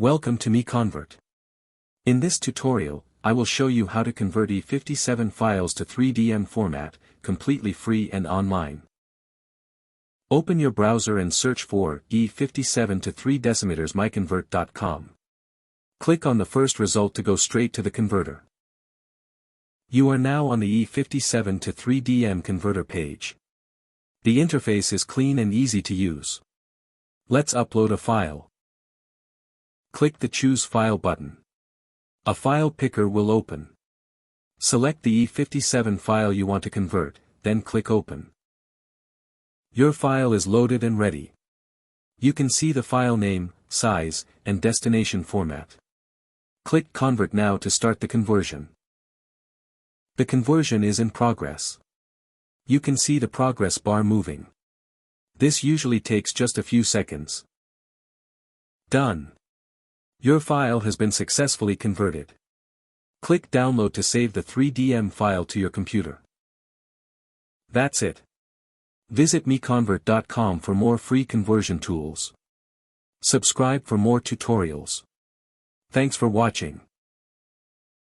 Welcome to MiConvert. In this tutorial, I will show you how to convert E57 files to 3DM format, completely free and online. Open your browser and search for E57 to 3 decimeters MiConvert.com. Click on the first result to go straight to the converter. You are now on the E57 to 3DM converter page. The interface is clean and easy to use. Let's upload a file. Click the Choose File button. A file picker will open. Select the E57 file you want to convert, then click Open. Your file is loaded and ready. You can see the file name, size, and destination format. Click Convert now to start the conversion. The conversion is in progress. You can see the progress bar moving. This usually takes just a few seconds. Done. Your file has been successfully converted. Click Download to save the 3DM file to your computer. That's it. Visit MiConvert.com for more free conversion tools. Subscribe for more tutorials. Thanks for watching.